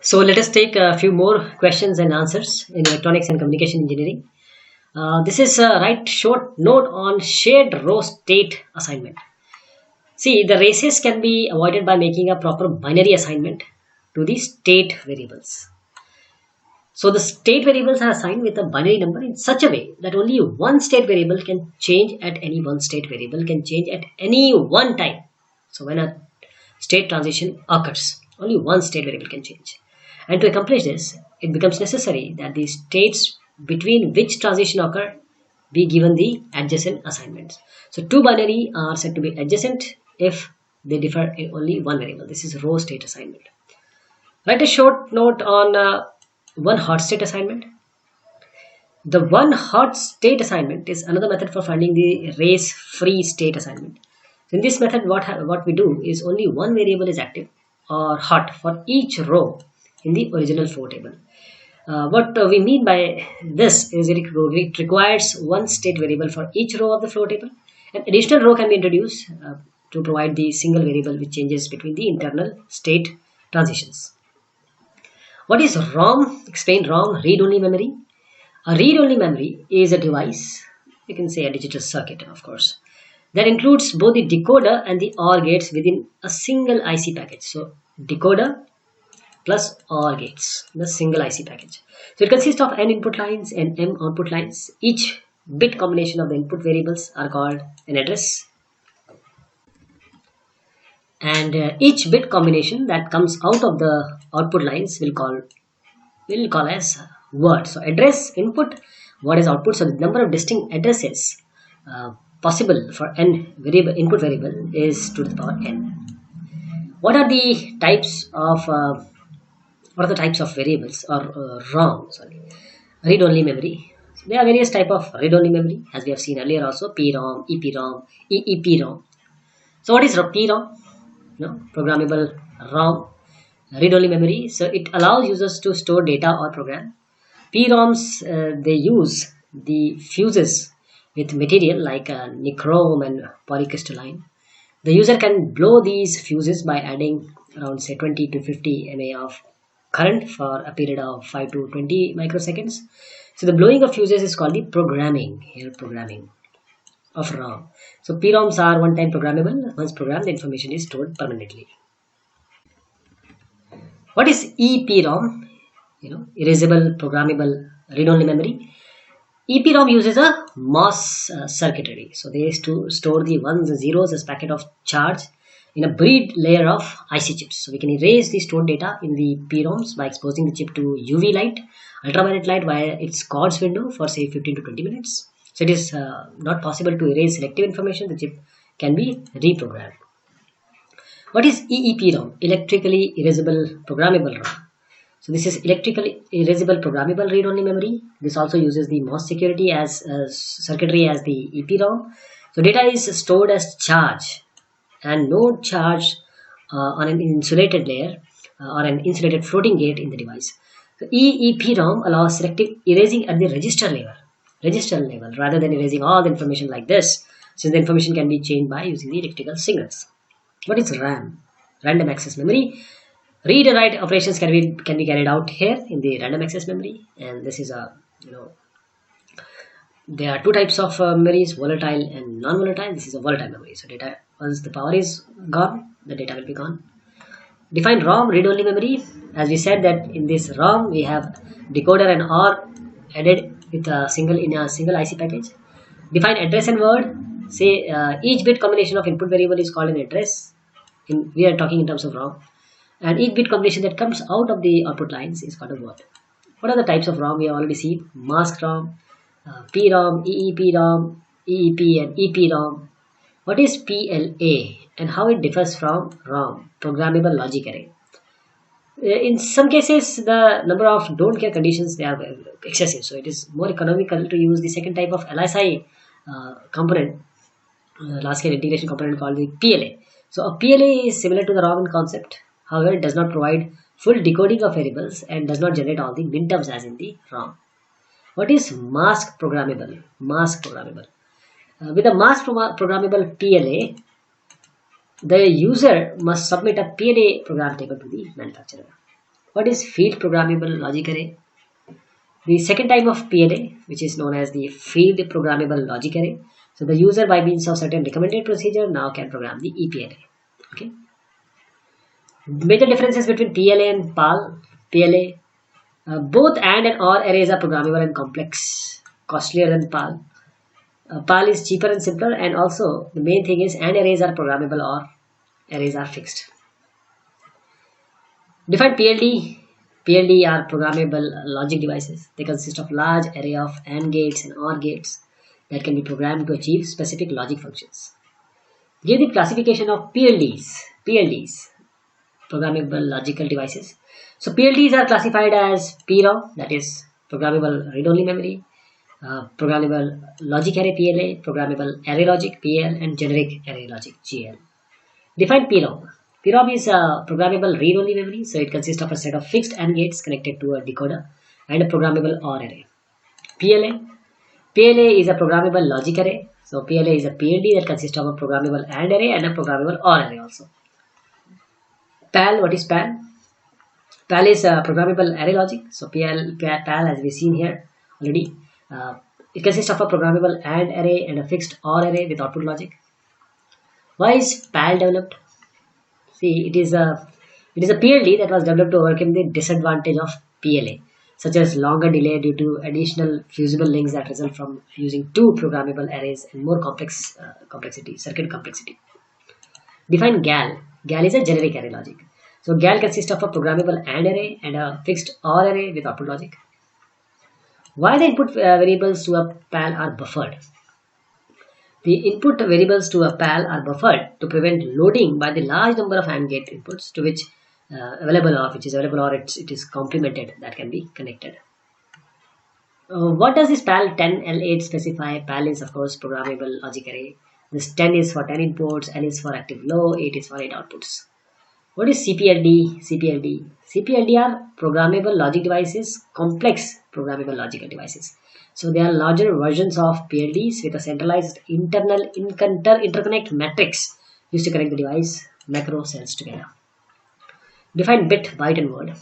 So let us take a few more questions and answers in electronics and communication engineering. This is a right short note on shared row state assignment. See, the races can be avoided by making a proper binary assignment to the state variables. So the state variables are assigned with a binary number in such a way that only one state variable can change at any one state variable can change at any one time. So when a state transition occurs, only one state variable can change. And to accomplish this, it becomes necessary that the states between which transition occur be given the adjacent assignments. So two binary are said to be adjacent if they differ in only one variable. This is row state assignment. Write a short note on one hot state assignment. The one hot state assignment is another method for finding the race free state assignment. In this method, what we do is only one variable is active or hot for each row in the original flow table. What we mean by this is it requires one state variable for each row of the flow table. An additional row can be introduced to provide the single variable which changes between the internal state transitions. What is ROM? Explain ROM, read-only memory. A read-only memory is a device, you can say a digital circuit of course, that includes both the decoder and the OR gates within a single IC package. So decoder plus OR gates in a single IC package. So it consists of n input lines and m output lines. Each bit combination of the input variables are called an address, and each bit combination that comes out of the output lines will call as word. So address input, word is output. So the number of distinct addresses possible for n variable input variable is to the power n. What are the types of variables or ROM? Read-only memory. So there are various type of read-only memory as we have seen earlier also: PROM, EPROM, EEPROM. So what is PROM? Programmable ROM, read-only memory. So it allows users to store data or program. PROMs, they use the fuses with material like nichrome and polycrystalline. The user can blow these fuses by adding around say 20 to 50 mA of current for a period of 5 to 20 microseconds. So the blowing of fuses is called the programming of ROM. So PROMs are one-time programmable. Once programmed, the information is stored permanently. What is EPROM? Erasable programmable read-only memory. EPROM uses a MOS circuitry. So they used to store the ones and zeros as packet of charge in a buried layer of IC chips. So we can erase the stored data in the PROMs by exposing the chip to UV light, ultraviolet light via its CORDS window for say 15 to 20 minutes. So it is not possible to erase selective information. The chip can be reprogrammed. What is EEPROM? Electrically erasable programmable ROM. So this is electrically erasable programmable read-only memory. This also uses the MOS security as circuitry as the EPROM. So data is stored as charge and no charge on an insulated layer or an insulated floating gate in the device. So EEPROM allows selective erasing at the register level rather than erasing all the information like this, since the information can be changed by using the electrical signals. What is RAM? Random access memory. Read and write operations can be carried out here in the random access memory, and this is a there are two types of memories: volatile and non-volatile. This is a volatile memory. So data, once the power is gone, the data will be gone. Define ROM, read-only memory. As we said that in this ROM we have decoder and OR added with a single IC package. Define address and word. Say each bit combination of input variable is called an address. We are talking in terms of ROM. And each bit combination that comes out of the output lines is called a word. What are the types of ROM? We have already seen mask ROM, PROM, EEPROM, EEP and EPROM. What is PLA and how it differs from ROM, programmable logic array? In some cases, the number of don't care conditions, they are excessive. So it is more economical to use the second type of LSI component, large scale integration component called the PLA. So a PLA is similar to the ROM in concept. However, it does not provide full decoding of variables and does not generate all the minterms as in the ROM. What is mask programmable? With a mask programmable PLA, the user must submit a PLA program table to the manufacturer. What is field programmable logic array? The second type of PLA, which is known as the field programmable logic array. So the user, by means of certain recommended procedure, now can program the EPLA. Okay. Major differences between PLA and PAL. PLA, both AND and OR arrays are programmable and complex, costlier than PAL. PAL is cheaper and simpler, and also the main thing is AND arrays are programmable or arrays are fixed. Define PLD. PLD are programmable logic devices. They consist of large array of AND gates and OR gates that can be programmed to achieve specific logic functions. Give the classification of PLDs, programmable logical devices. So PLDs are classified as PROM, that is programmable read-only memory, programmable logic array PLA, programmable array logic PL, and generic array logic GL. Define PROM. PROM is a programmable read-only memory, so it consists of a set of fixed AND gates connected to a decoder and a programmable OR array. PLA is a programmable logic array. So PLA is a PLD that consists of a programmable AND array and a programmable OR array also. PAL, what is PAL? PAL is a programmable array logic. So PAL, as we've seen here already, it consists of a programmable AND array and a fixed OR array with output logic. Why is PAL developed? See, it is a PLD that was developed to overcome the disadvantage of PLA, such as longer delay due to additional fusible links that result from using two programmable arrays and more complex circuit complexity. Define GAL. GAL is a generic array logic. So GAL consists of a programmable AND array and a fixed OR array with output logic. Why the input variables to a PAL are buffered? The input variables to a PAL are buffered to prevent loading by the large number of AND gate inputs to which is available or it is complemented that can be connected. What does this PAL 10 L8 specify? PAL is of course programmable logic array. This 10 is for 10 inputs, L is for active low, 8 is for 8 outputs. What is CPLD? CPLD are programmable logic devices, complex programmable logical devices. So they are larger versions of PLDs with a centralized internal interconnect matrix used to connect the device macro cells together. Define bit, byte and word.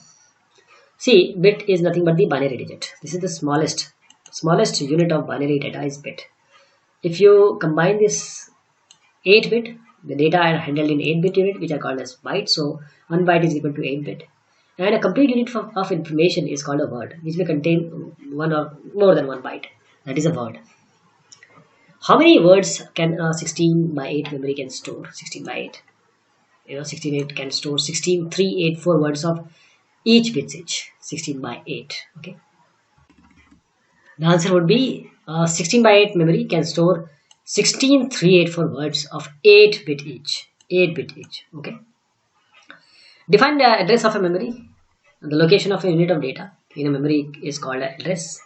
See, bit is nothing but the binary digit. This is the smallest unit of binary data is bit. If you combine this 8-bit, the data are handled in 8-bit unit, which are called as byte. So 1 byte is equal to 8-bit. And a complete unit of information is called a word, which may contain one or more than 1 byte. That is a word. How many words can a 16 by 8 memory can store? 16 by 8. 16 can store 16,384 words of each bit each. 16 by 8. Okay. The answer would be 16 by 8 memory can store 16,384 words of 8-bit each. 8-bit each. Okay. Define the address of a memory. The location of a unit of data in a memory is called an address.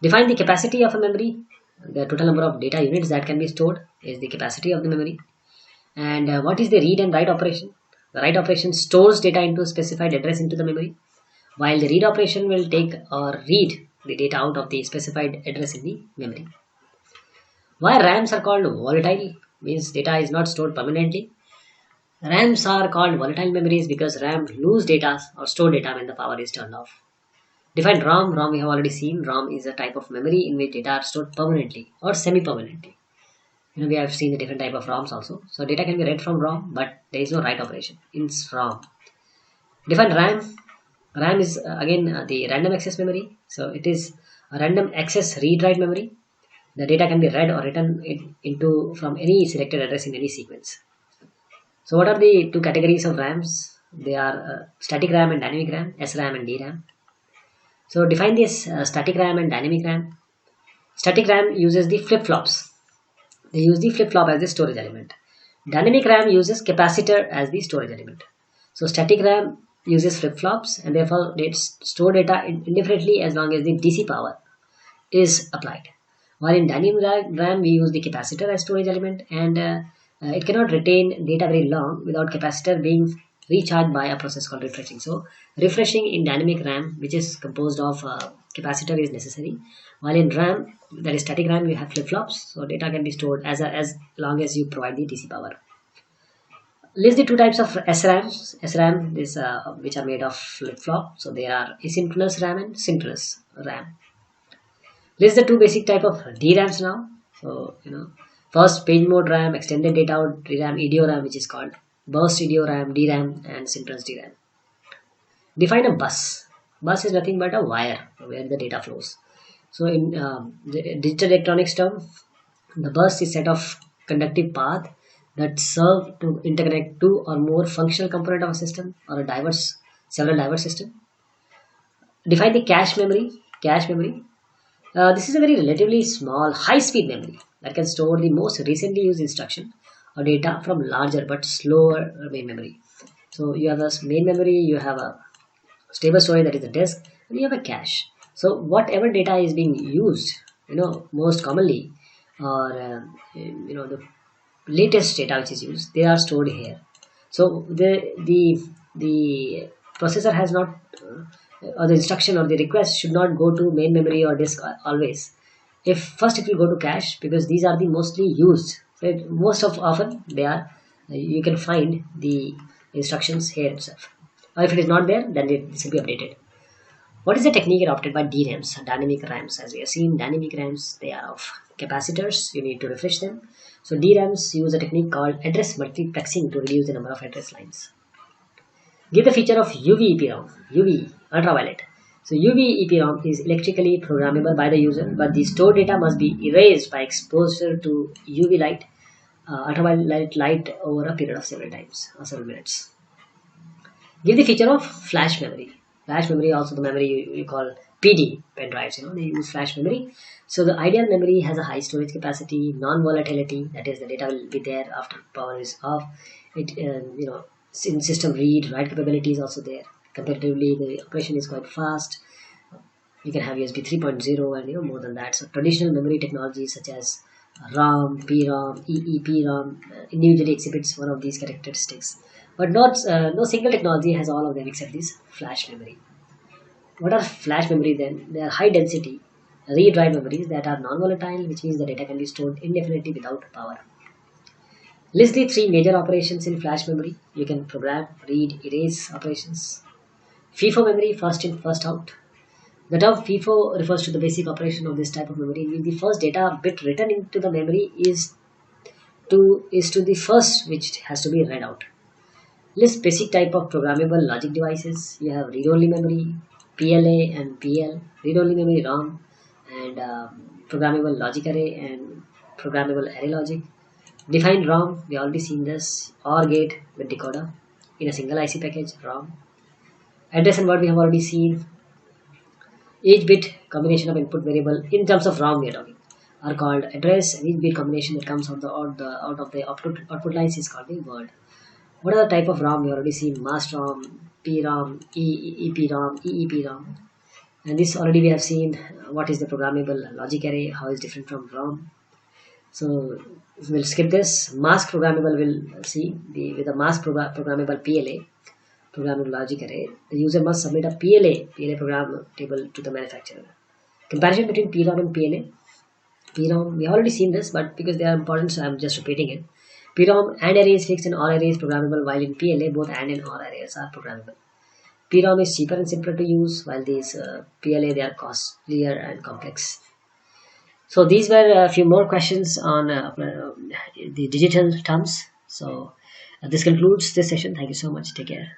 Define the capacity of a memory. The total number of data units that can be stored is the capacity of the memory. And what is the read and write operation? The write operation stores data into a specified address into the memory, while the read operation will take or read the data out of the specified address in the memory. Why RAMs are called volatile? Means data is not stored permanently. RAMs are called volatile memories because RAM lose data or store data when the power is turned off. Define ROM. ROM we have already seen. ROM is a type of memory in which data are stored permanently or semi-permanently. We have seen the different type of ROMs also. So data can be read from ROM, but there is no write operation in ROM. Define RAM. RAM is again the random access memory. So it is a random access read-write memory. The data can be read or written into from any selected address in any sequence. So what are the two categories of RAMs? They are static RAM and dynamic RAM, SRAM and DRAM. So define this static RAM and dynamic RAM. Static RAM uses the flip-flops. They use the flip-flop as the storage element. Dynamic RAM uses capacitor as the storage element. So static RAM uses flip-flops and therefore they store data indifferently as long as the DC power is applied. While in dynamic RAM we use the capacitor as storage element, and it cannot retain data very long without capacitor being recharged by a process called refreshing. So refreshing in dynamic RAM, which is composed of capacitor, is necessary, while in RAM, that is static RAM, you have flip-flops, so data can be stored as long as you provide the DC power. List the two types of SRAMs. SRAM is which are made of flip-flop. So they are asynchronous RAM and synchronous RAM. List the two basic type of DRAMs now. So first page mode RAM, extended data out DRAM, EDO RAM, which is called burst EDO RAM, DRAM, and synchronous DRAM. Define a bus. Bus is nothing but a wire where the data flows. So in the digital electronics term, the bus is set of conductive path that serve to interconnect two or more functional component of a system or several diverse system. Define the cache memory. Cache memory. This is a very relatively small, high-speed memory that can store the most recently used instruction or data from larger but slower main memory. So you have a main memory, you have a stable storage, that is the disk, and you have a cache. So whatever data is being used, most commonly, or the latest data which is used, they are stored here. So the processor has not or the instruction or the request should not go to main memory or disk always. If first it will go to cache, because these are the mostly used. So most of often they are you can find the instructions here itself. Or if it is not there, then this will be updated. What is the technique adopted by DRAMs, dynamic RAMs? As we have seen, dynamic RAMs, they are of capacitors. You need to refresh them. So DRAMs use a technique called address multiplexing to reduce the number of address lines. Give the feature of UV EPROM. UV, ultraviolet. So UV EPROM is electrically programmable by the user, but the stored data must be erased by exposure to UV light, ultraviolet light over a period of several times or several minutes. Give the feature of flash memory. Flash memory, also the memory you call PD pen drives. They use flash memory. So the ideal memory has a high storage capacity, non-volatility. That is, the data will be there after power is off. It in system read write capability is also there. Comparatively, the operation is quite fast. You can have USB 3.0 and more than that. So traditional memory technologies such as RAM, PROM, EEPROM individually exhibits one of these characteristics. But not no single technology has all of them except this flash memory. What are flash memory then? They are high density read-write memories that are non-volatile, which means the data can be stored indefinitely without power. List the three major operations in flash memory. You can program, read, erase operations. FIFO memory, first in, first out. The term FIFO refers to the basic operation of this type of memory. The first data bit written into the memory is to the first which has to be read out. List basic type of programmable logic devices. You have read-only memory, PLA and PL, read-only memory ROM, and programmable logic array and programmable array logic. Define ROM, we already seen this, OR gate with decoder in a single IC package, ROM. Address and word we have already seen. Each bit combination of input variable, in terms of ROM we are talking, are called address, and each bit combination that comes out of the output lines is called the word. What are the type of ROM? We already seen mass ROM, PROM, EEPROM, EEPROM. And this already we have seen what is the programmable logic array, how is different from ROM. So we'll skip this. Mask programmable will see with the mask programmable PLA, programmable logic array. The user must submit a PLA program table to the manufacturer. Comparison between PROM and PLA. PROM, we have already seen this, but because they are important, so I'm just repeating it. PROM AND array is fixed and OR array is programmable, while in PLA both AND and OR arrays are programmable. PROM is cheaper and simpler to use, while these PLA, they are costlier and complex. So these were a few more questions on the digital terms. So this concludes this session. Thank you so much. Take care.